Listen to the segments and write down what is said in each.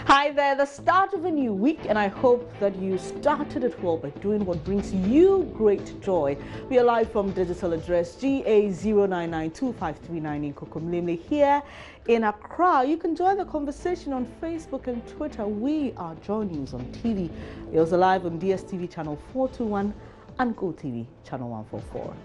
Hi there, the start of a new week, and I hope that you started it well by doing what brings you great joy. We are live from digital address GA099253 in Kokomlemle here in Accra. You can join the conversation on Facebook and Twitter. We are JoyNews on TV. We're also live on DSTV channel 421 and GoTV channel 144.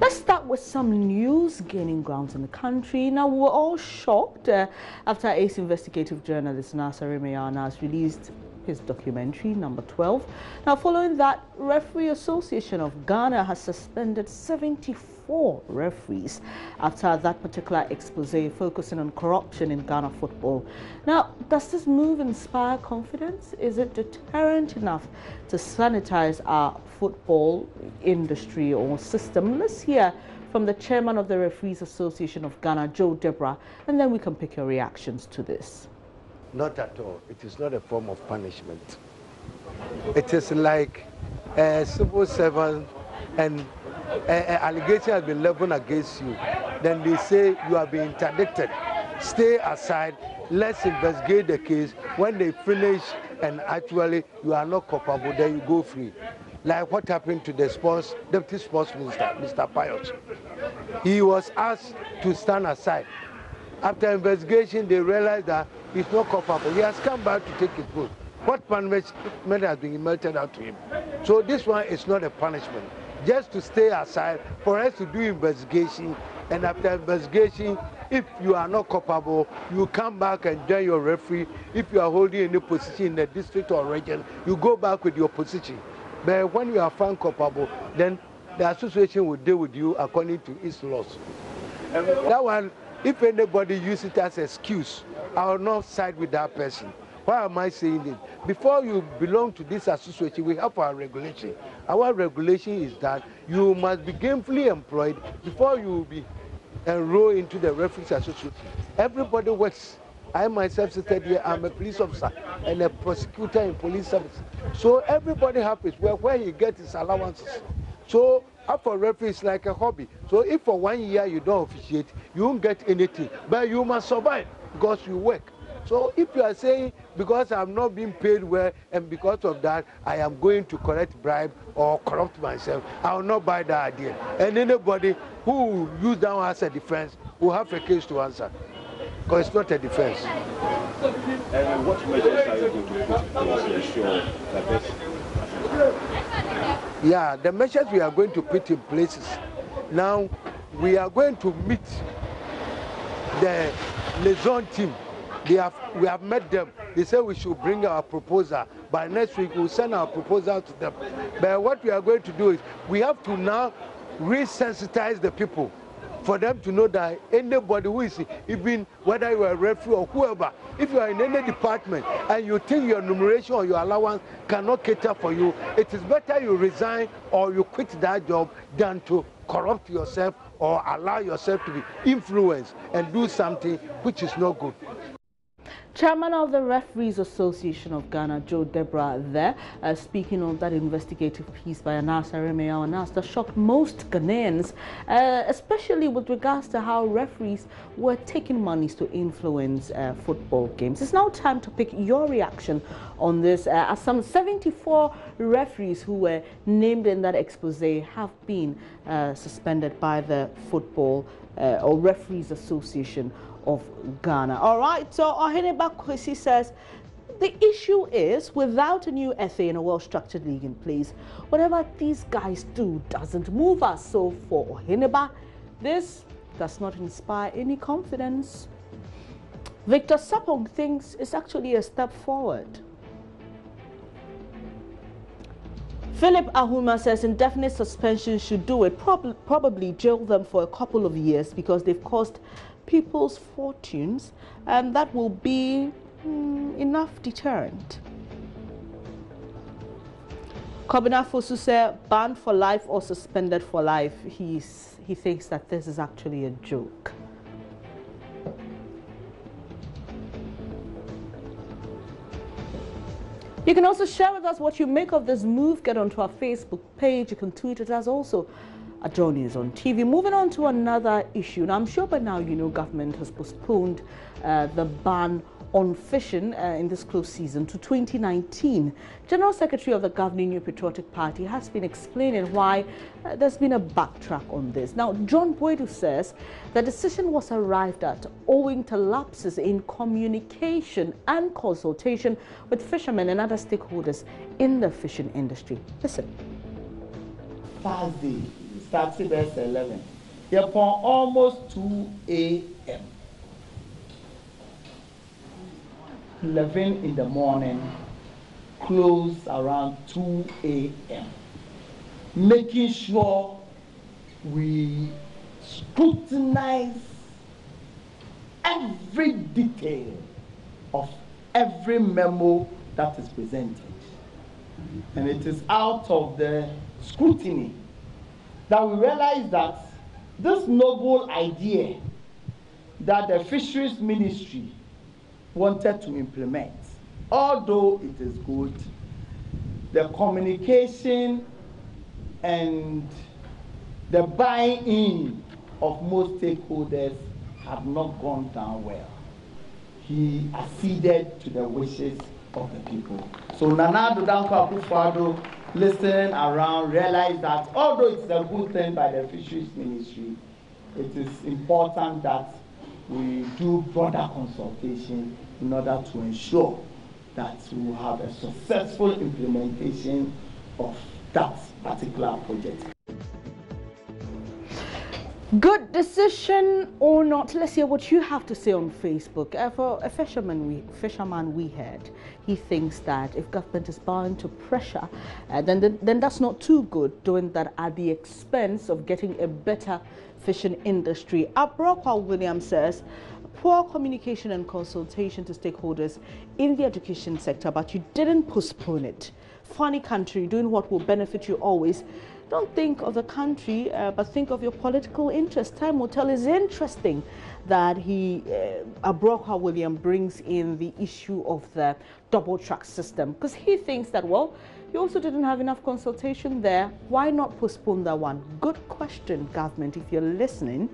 Let's start with some news gaining grounds in the country. Now, we're all shocked after ace investigative journalist Nasser Mayana has released his documentary, number 12. Now, following that, Referee Association of Ghana has suspended 74 referees after that particular expose focusing on corruption in Ghana football. Now, does this move inspire confidence? Is it deterrent enough to sanitize our football industry or system? Let's hear from the chairman of the Referees Association of Ghana, Joe Deborah, and then we can pick your reactions to this. Not at all. It is not a form of punishment. It is like a civil servant and an allegation has been leveled against you. Then they say you are being interdicted. Stay aside. Let's investigate the case. When they finish and actually you are not culpable, then you go free. Like what happened to the deputy sports minister, Mr. Pius. He was asked to stand aside. After investigation, they realized that he's not culpable. He has come back to take his post. What punishment has been meted out to him? So this one is not a punishment. Just to stay aside for us to do investigation, and after investigation, if you are not culpable, you come back and join your referee. If you are holding any position in the district or region, you go back with your position. But when you are found culpable, then the association will deal with you according to its laws. That one, if anybody uses it as an excuse, I will not side with that person. Why am I saying this? Before you belong to this association, we have our regulation. Our regulation is that you must be gainfully employed before you will be enrolled into the Referees Association. Everybody works. I myself said here, I'm a police officer and a prosecutor in police service. So everybody has his work where he gets his allowances. So for referee, it's like a hobby. So if for 1 year you don't officiate, you won't get anything. But you must survive because you work. So if you are saying, because I'm not being paid well and because of that, I am going to collect bribe or corrupt myself, I will not buy that idea. And anybody who use that one as a defense will have a case to answer. Because it's not a defense. And what measures are you going to put in place to ensure that this? Yeah, the measures we are going to put in place is now we are going to meet the liaison team. We have met them. They said we should bring our proposal. By next week, we'll send our proposal to them. But what we are going to do is we have to now resensitize the people for them to know that anybody who is, even whether you are a referee or whoever, if you are in any department and you think your remuneration or your allowance cannot cater for you, it is better you resign or you quit that job than to corrupt yourself or allow yourself to be influenced and do something which is not good. Chairman of the Referees Association of Ghana, Joe Deborah, there, speaking of that investigative piece by Nasser Mayana that shocked most Ghanaians, especially with regards to how referees were taking monies to influence football games. It's now time to pick your reaction on this, as some 74 referees who were named in that expose have been suspended by the Football or Referees Association of Ghana. All right, so Oheneba Kwesi says the issue is without a new FA and a well-structured league in place, whatever these guys do doesn't move us. So for Oheneba, this does not inspire any confidence. Victor Sapong thinks it's actually a step forward. Philip Ahuma says indefinite suspension should do it, probably jail them for a couple of years because they've caused people's fortunes, and that will be enough deterrent. Kobina Fosu said banned for life or suspended for life. He thinks that this is actually a joke. You can also share with us what you make of this move. Get onto our Facebook page. You can tweet it as also at JoyNews on TV. Moving on to another issue. Now, I'm sure by now you know government has postponed the ban on fishing in this close season to 2019. General Secretary of the governing New Patriotic Party has been explaining why there's been a backtrack on this. Now, John Boydu says the decision was arrived at owing to lapses in communication and consultation with fishermen and other stakeholders in the fishing industry. Listen. Thursday, started at 11. Upon almost 2 a.m. 11 in the morning, close around 2 a.m. Making sure we scrutinize every detail of every memo that is presented. And it is out of the scrutiny that we realize that this noble idea that the Fisheries Ministry wanted to implement, although it is good, the communication and the buy-in of most stakeholders have not gone down well. He acceded to the wishes of the people. So Nana Dodanko Akufo-Addo, listening around, realized that although it's a good thing by the Fisheries Ministry, it is important that we do broader consultation in order to ensure that we will have a successful implementation of that particular project. Good decision or not? Let's hear what you have to say on Facebook. For a fisherman we heard, he thinks that if government is bound to pressure, then that's not too good, doing that at the expense of getting a better fishing industry. Abrokwa Williams says, poor communication and consultation to stakeholders in the education sector, but you didn't postpone it. Funny country, doing what will benefit you always. Don't think of the country, but think of your political interest. Time will tell. Is interesting that Abrokwa William brings in the issue of the double track system, because he thinks that, well, you also didn't have enough consultation there. Why not postpone that one? Good question, government, if you're listening.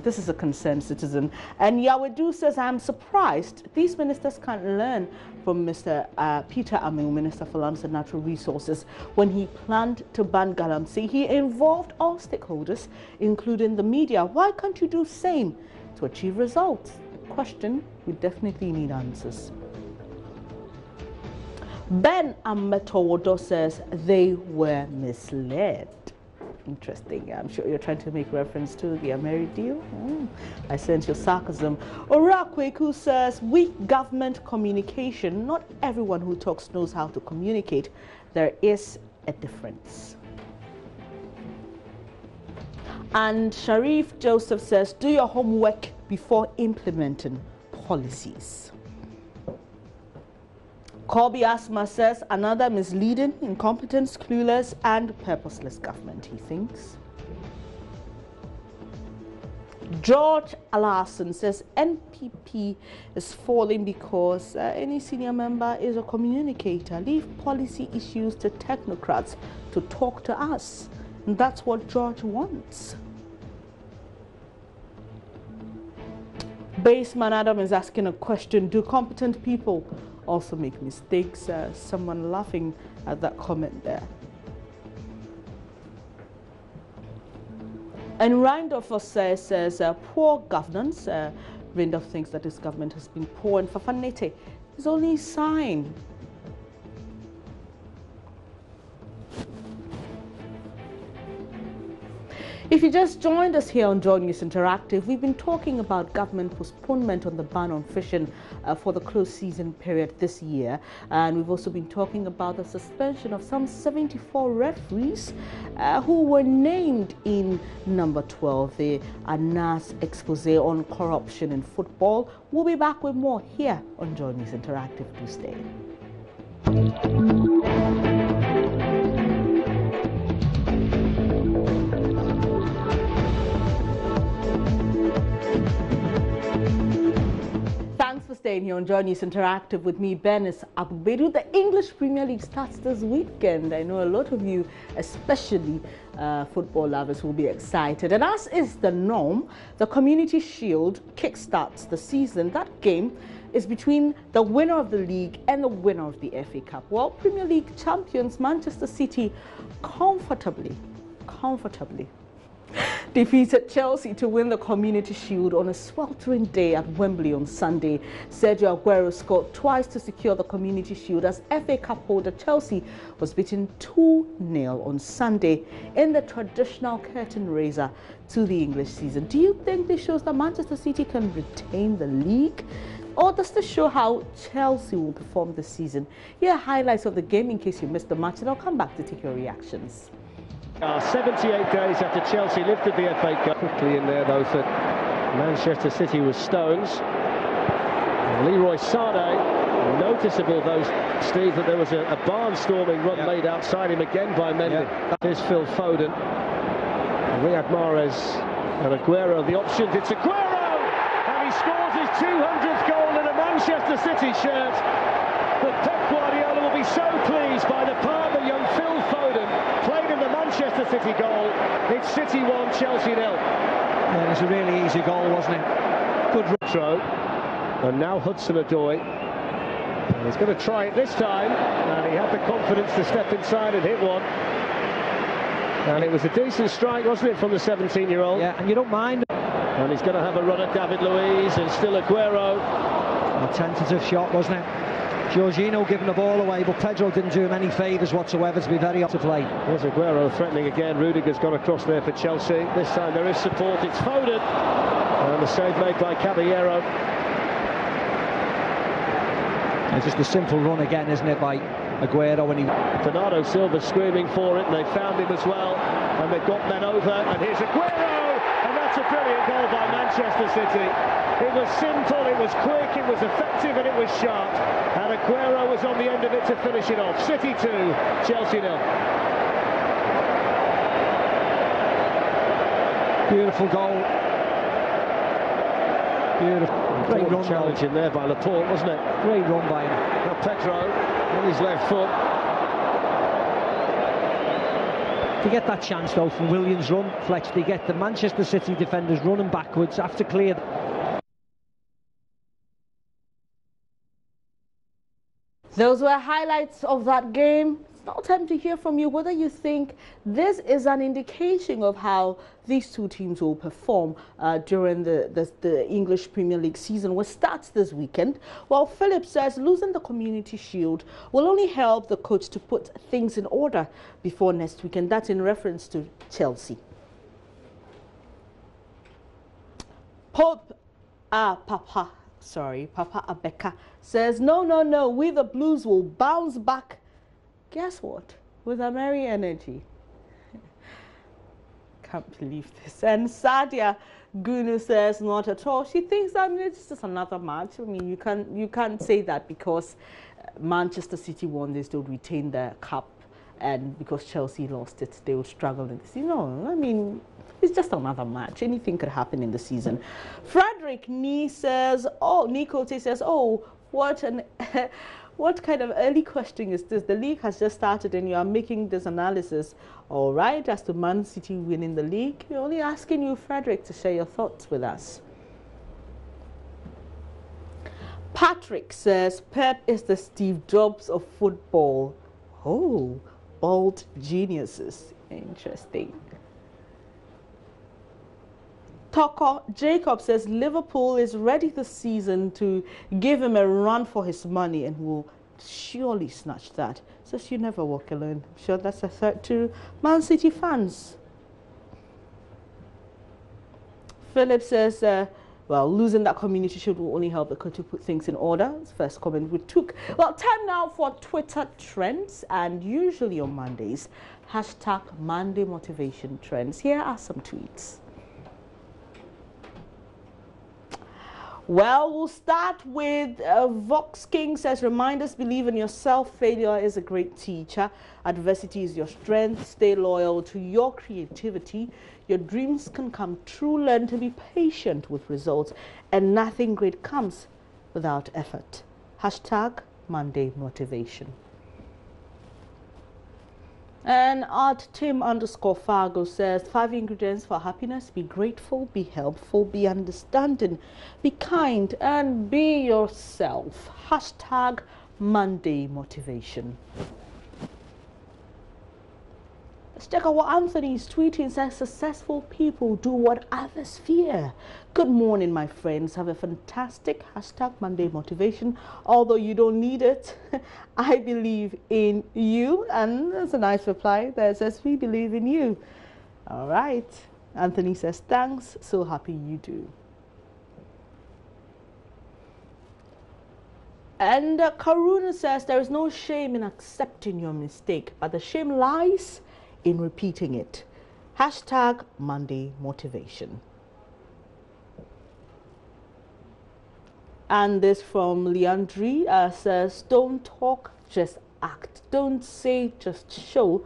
This is a concerned citizen. And Yawedu says, I'm surprised these ministers can't learn from Mr. Peter Amew, Minister for Lands and Natural Resources, when he planned to ban galamsey. He involved all stakeholders, including the media. Why can't you do same to achieve results? Question, we definitely need answers. Ben Ametowodo says they were misled. Interesting. I'm sure you're trying to make reference to the Ameri deal. I sense your sarcasm. Orakweku says, weak government communication. Not everyone who talks knows how to communicate. There is a difference. And Sharif Joseph says, do your homework before implementing policies. Kobe Asma says, another misleading, incompetent, clueless, and purposeless government, he thinks. George Alarson says, NPP is falling because any senior member is a communicator. Leave policy issues to technocrats to talk to us. And that's what George wants. Baseman Adam is asking a question. Do competent people also make mistakes? Someone laughing at that comment there. And Reindorfer says poor governance. Reindorf thinks that this government has been poor, and Fafanete is only a sign. If you just joined us here on JoyNews Interactive, we've been talking about government postponement on the ban on fishing for the close season period this year. And we've also been talking about the suspension of some 74 referees who were named in number 12, the ANAS expose on corruption in football. We'll be back with more here on JoyNews Interactive. Do stay. staying here on JoyNews Interactive with me, Benis Abubedu. The English Premier League starts this weekend. I know a lot of you, especially football lovers, will be excited. And as is the norm, the Community Shield kickstarts the season. That game is between the winner of the league and the winner of the FA Cup. Well, Premier League champions Manchester City comfortably defeated Chelsea to win the Community Shield on a sweltering day at Wembley on Sunday. Sergio Aguero scored twice to secure the Community Shield as FA Cup holder Chelsea was beaten 2-0 on Sunday in the traditional curtain raiser to the English season. Do you think this shows that Manchester City can retain the league? Or does this show how Chelsea will perform this season? Here are highlights of the game in case you missed the match, and I'll come back to take your reactions. 78 days after Chelsea lifted the FA Cup. Quickly in there though for Manchester City was Stones. And Leroy Sané, noticeable though, Steve, that there was a barnstorming run made outside him again by Mendy. Here's Phil Foden. Riyad Mahrez and Aguero, the options, it's Aguero! And he scores his 200th goal in a Manchester City shirt. But Pep Guardiola will be so pleased by the part that young Phil Foden played in the Manchester City goal. It's City 1, Chelsea 0. Yeah, it was a really easy goal, wasn't it? Good throw. And now Hudson-Odoi. And he's going to try it this time. And he had the confidence to step inside and hit one. And it was a decent strike, wasn't it, from the 17-year-old? Yeah, and you don't mind. And he's going to have a run at David Luiz, and still Aguero. A tentative shot, wasn't it? Jorginho giving the ball away, but Pedro didn't do him any favours whatsoever to be very up to play. There's Aguero threatening again. Rudiger's gone across there for Chelsea. This time there is support. It's Foden. And the save made by Caballero. It's just a simple run again, isn't it, by Aguero when he... Bernardo Silva screaming for it, and they found him as well. And they've got men over. And here's Aguero! And that's a brilliant goal by Manchester City. It was simple, it was quick, it was effective, and it was sharp. And Aguero was on the end of it to finish it off. City 2, Chelsea 0. Beautiful goal. Beautiful. Great run Challenge in there by Laporte, wasn't it? Great run by him. Now Pedro on his left foot. To get that chance though from Williams' run, Flex, they get the Manchester City defenders running backwards after cleared. Those were highlights of that game. It's now time to hear from you whether you think this is an indication of how these two teams will perform during the English Premier League season, which starts this weekend. Well, Philip says losing the Community Shield will only help the coach to put things in order before next weekend. That's in reference to Chelsea. Papa Abeka says, no, we the Blues will bounce back. Guess what? With a merry energy. Can't believe this. And Sadia Gunu says, not at all. She thinks that it's just another match. I mean, you can't say that because Manchester City won this, they'll retain their cup. And because Chelsea lost it, they will struggle in this. You know, I mean, it's just another match. Anything could happen in the season. Frederick Nee says, Nico says, what an what kind of early question is this? The league has just started and you are making this analysis. All right, as to Man City winning the league, we're only asking you, Frederick, to share your thoughts with us. Patrick says, Pep is the Steve Jobs of football. Oh, bold geniuses. Interesting. Toko Jacob says Liverpool is ready this season to give him a run for his money and will surely snatch that. Says you never walk alone. I'm sure that's a threat to Man City fans. Philip says, well, losing that Community Shield will only help the coach to put things in order. That's the first comment we took. Well, time now for Twitter trends, and usually on Mondays, hashtag Monday Motivation Trends. Here are some tweets. Well, we'll start with Vox King says, reminders, believe in yourself. Failure is a great teacher. Adversity is your strength. Stay loyal to your creativity. Your dreams can come true. Learn to be patient with results. And nothing great comes without effort. Hashtag Monday motivation. And at Tim_Fargo says 5 ingredients for happiness: be grateful, be helpful, be understanding, be kind, and be yourself. Hashtag Monday motivation. Let's check out what Anthony's tweeting. Says successful people do what others fear. Good morning, my friends. Have a fantastic hashtag Monday motivation. Although you don't need it, I believe in you. And that's a nice reply that says we believe in you. All right. Anthony says thanks. So happy you do. And Karuna says there is no shame in accepting your mistake, but the shame lies in repeating it. Hashtag Monday motivation. And this from Leandri says, don't talk, just act. Don't say, just show.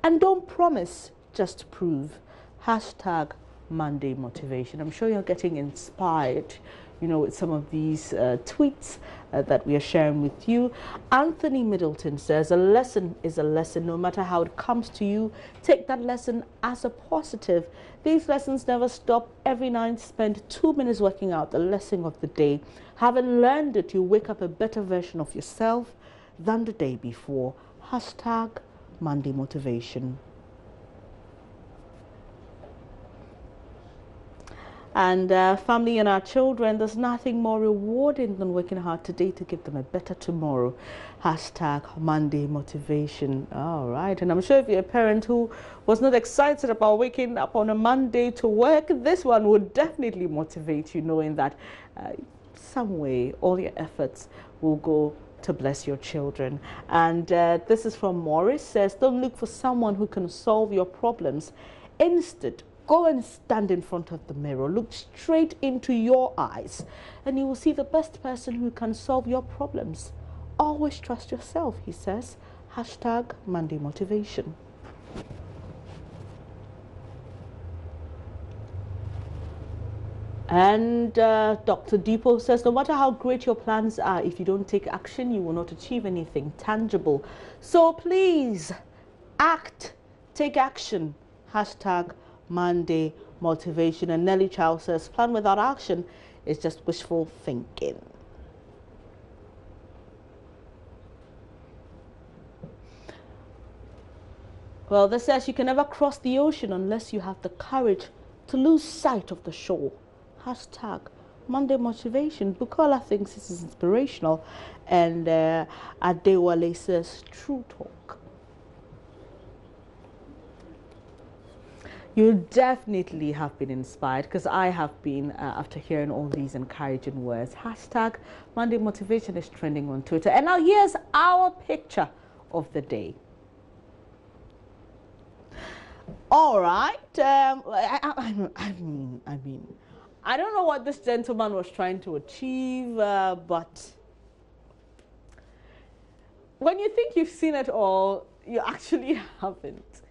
And don't promise, just prove. Hashtag Monday motivation. I'm sure you're getting inspired, you know, with some of these tweets that we are sharing with you. Anthony Middleton says, a lesson is a lesson. No matter how it comes to you, take that lesson as a positive. These lessons never stop. Every night, spend 2 minutes working out the lesson of the day. Having learned it, you wake up a better version of yourself than the day before. Hashtag Monday motivation. And family and our children, there's nothing more rewarding than working hard today to give them a better tomorrow. Hashtag Monday motivation. All right. And I'm sure if you're a parent who was not excited about waking up on a Monday to work, this one would definitely motivate you, knowing that some way all your efforts will go to bless your children. And this is from Morris. Says, don't look for someone who can solve your problems. Instead, go and stand in front of the mirror, look straight into your eyes, and you will see the best person who can solve your problems. Always trust yourself, he says. Hashtag Monday motivation. And Dr. Depot says, no matter how great your plans are, if you don't take action, you will not achieve anything tangible. So please, act, take action. Hashtag Monday motivation. And Nelly Chow says, plan without action is just wishful thinking. Well, this says you can never cross the ocean unless you have the courage to lose sight of the shore. Hashtag Monday motivation. Bukola thinks this is inspirational, and Adewale says true talk. You definitely have been inspired, because I have been after hearing all these encouraging words. Hashtag Monday motivation is trending on Twitter. And now here's our picture of the day. All right. I mean, I don't know what this gentleman was trying to achieve, but when you think you've seen it all, you actually haven't.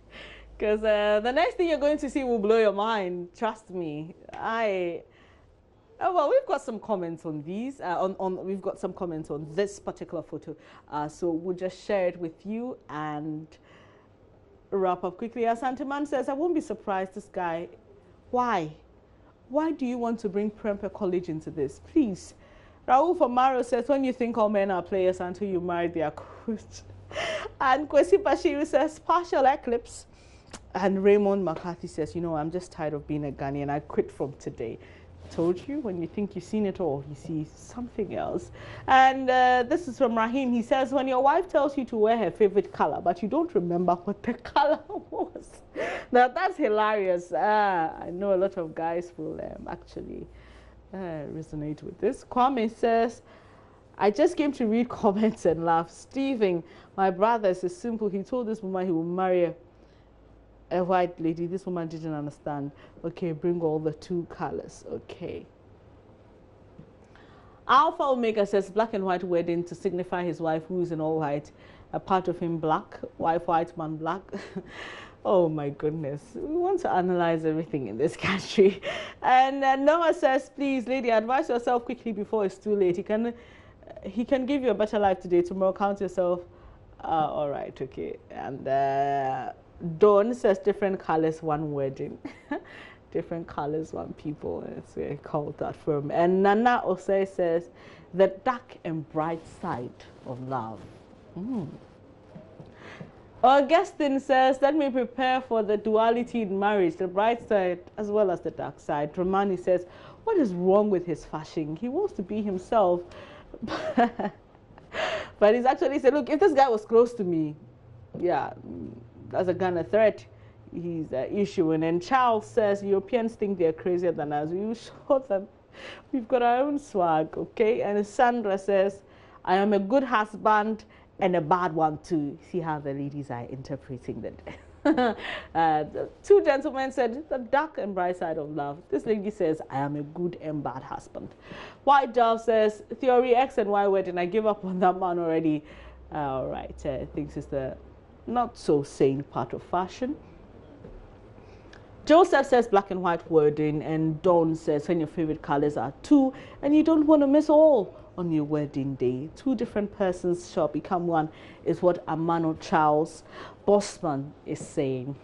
Because the next thing you're going to see will blow your mind. Trust me. Well, we've got some comments on these. We've got some comments on this particular photo. So we'll just share it with you and wrap up quickly. Asanteman says, I won't be surprised this guy. Why? Why do you want to bring Prempeh College into this? Please. Raul Famaro says, when you think all men are players until you marry their coach. And Kwesi Bashiru says, partial eclipse. And Raymond McCarthy says, you know, I'm just tired of being a Ghanaian. I quit from today. Told you, when you think you've seen it all, you see something else. And this is from Rahim. He says, when your wife tells you to wear her favorite color, but you don't remember what the color was. Now, that's hilarious. I know a lot of guys will actually resonate with this. Kwame says, I just came to read comments and laugh. Stephen, my brother, is simple. He told this woman he will marry a white lady. This woman didn't understand. Okay, bring all the 2 colors. Okay. Alpha Omega says black and white wedding to signify his wife who is in all white. A part of him black, wife white, man black. Oh my goodness, we want to analyze everything in this country. And Noah says, please, lady, advise yourself quickly before it's too late. He can give you a better life today, tomorrow count yourself. All right, okay. And Dawn says, different colors, one wedding. Different colors, one people. It's called that from. And Nana also says, the dark and bright side of love. Augustine says, let me prepare for the duality in marriage, the bright side as well as the dark side. Romani says, what is wrong with his fashion? He wants to be himself. But he's actually said, look, if this guy was close to me, yeah, that's a Ghana threat he's issuing. And Charles says, Europeans think they're crazier than us. You show them. We've got our own swag, okay? And Sandra says, I am a good husband and a bad one too. See how the ladies are interpreting that. The two gentlemen said, the dark and bright side of love. This lady says, I am a good and bad husband. White Dove says, theory X and Y wedding. I give up on that man already. All right, thinks it's the not so sane part of fashion. Joseph says black and white wedding, and Dawn says when your favorite colors are two and you don't want to miss all on your wedding day. Two different persons shall become one is what Amano Charles Bosman is saying.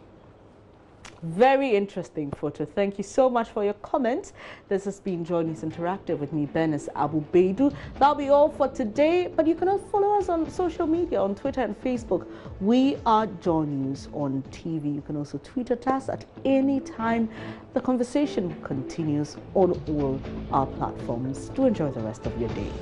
Very interesting photo. Thank you so much for your comments. This has been JoyNews Interactive with me, Benis Abu Beidu. That'll be all for today, but you can also follow us on social media, on Twitter and Facebook. We are JoyNews on TV. You can also tweet at us at any time. The conversation continues on all our platforms. Do enjoy the rest of your day.